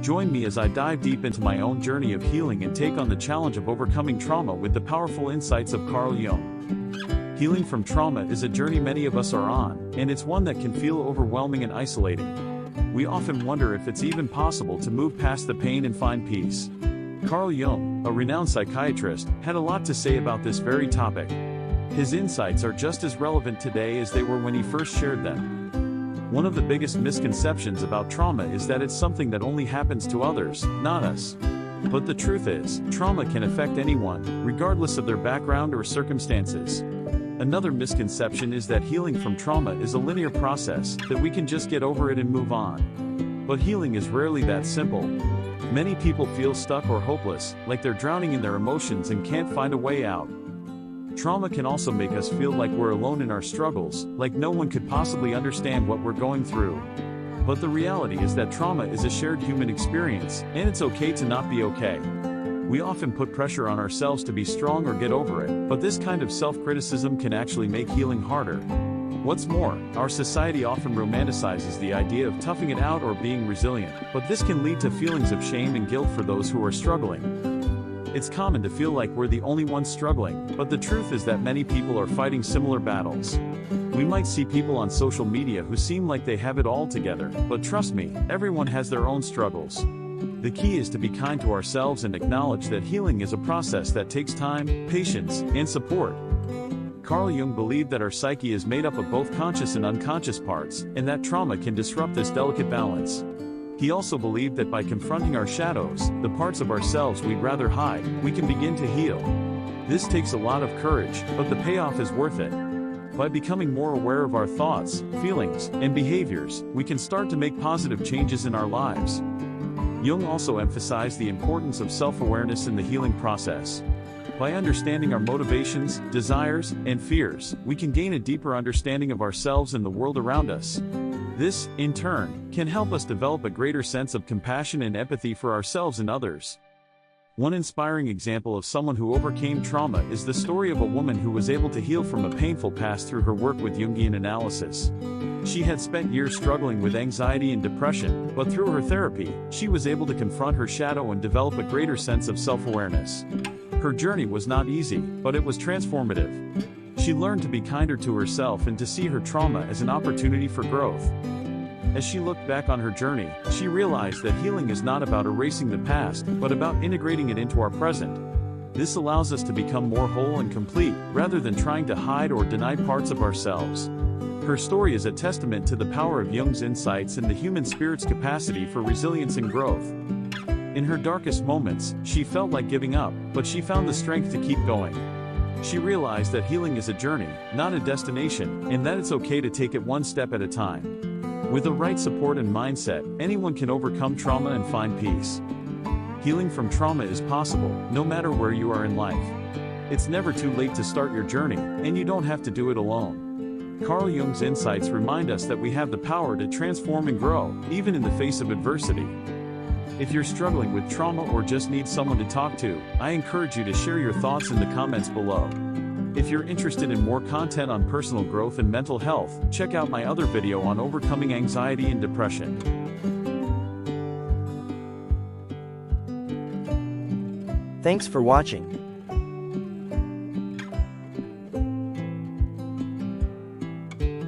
Join me as I dive deep into my own journey of healing and take on the challenge of overcoming trauma with the powerful insights of Carl Jung. Healing from trauma is a journey many of us are on, and it's one that can feel overwhelming and isolating. We often wonder if it's even possible to move past the pain and find peace. Carl Jung, a renowned psychiatrist, had a lot to say about this very topic. His insights are just as relevant today as they were when he first shared them. One of the biggest misconceptions about trauma is that it's something that only happens to others, not us. But the truth is, trauma can affect anyone, regardless of their background or circumstances. Another misconception is that healing from trauma is a linear process, that we can just get over it and move on. But healing is rarely that simple. Many people feel stuck or hopeless, like they're drowning in their emotions and can't find a way out. Trauma can also make us feel like we're alone in our struggles, like no one could possibly understand what we're going through. But the reality is that trauma is a shared human experience, and it's okay to not be okay. We often put pressure on ourselves to be strong or get over it, but this kind of self-criticism can actually make healing harder. What's more, our society often romanticizes the idea of toughing it out or being resilient, but this can lead to feelings of shame and guilt for those who are struggling. It's common to feel like we're the only ones struggling, but the truth is that many people are fighting similar battles. We might see people on social media who seem like they have it all together, but trust me, everyone has their own struggles. The key is to be kind to ourselves and acknowledge that healing is a process that takes time, patience, and support. Carl Jung believed that our psyche is made up of both conscious and unconscious parts, and that trauma can disrupt this delicate balance. He also believed that by confronting our shadows, the parts of ourselves we'd rather hide, we can begin to heal. This takes a lot of courage, but the payoff is worth it. By becoming more aware of our thoughts, feelings, and behaviors, we can start to make positive changes in our lives. Jung also emphasized the importance of self-awareness in the healing process. By understanding our motivations, desires, and fears, we can gain a deeper understanding of ourselves and the world around us. This, in turn, can help us develop a greater sense of compassion and empathy for ourselves and others. One inspiring example of someone who overcame trauma is the story of a woman who was able to heal from a painful past through her work with Jungian analysis. She had spent years struggling with anxiety and depression, but through her therapy, she was able to confront her shadow and develop a greater sense of self-awareness. Her journey was not easy, but it was transformative. She learned to be kinder to herself and to see her trauma as an opportunity for growth. As she looked back on her journey, she realized that healing is not about erasing the past, but about integrating it into our present. This allows us to become more whole and complete, rather than trying to hide or deny parts of ourselves. Her story is a testament to the power of Jung's insights and the human spirit's capacity for resilience and growth. In her darkest moments, she felt like giving up, but she found the strength to keep going. She realized that healing is a journey, not a destination, and that it's okay to take it one step at a time. With the right support and mindset, anyone can overcome trauma and find peace. Healing from trauma is possible, no matter where you are in life. It's never too late to start your journey, and you don't have to do it alone. Carl Jung's insights remind us that we have the power to transform and grow, even in the face of adversity. If you're struggling with trauma or just need someone to talk to, I encourage you to share your thoughts in the comments below. If you're interested in more content on personal growth and mental health, check out my other video on overcoming anxiety and depression. Thanks for watching.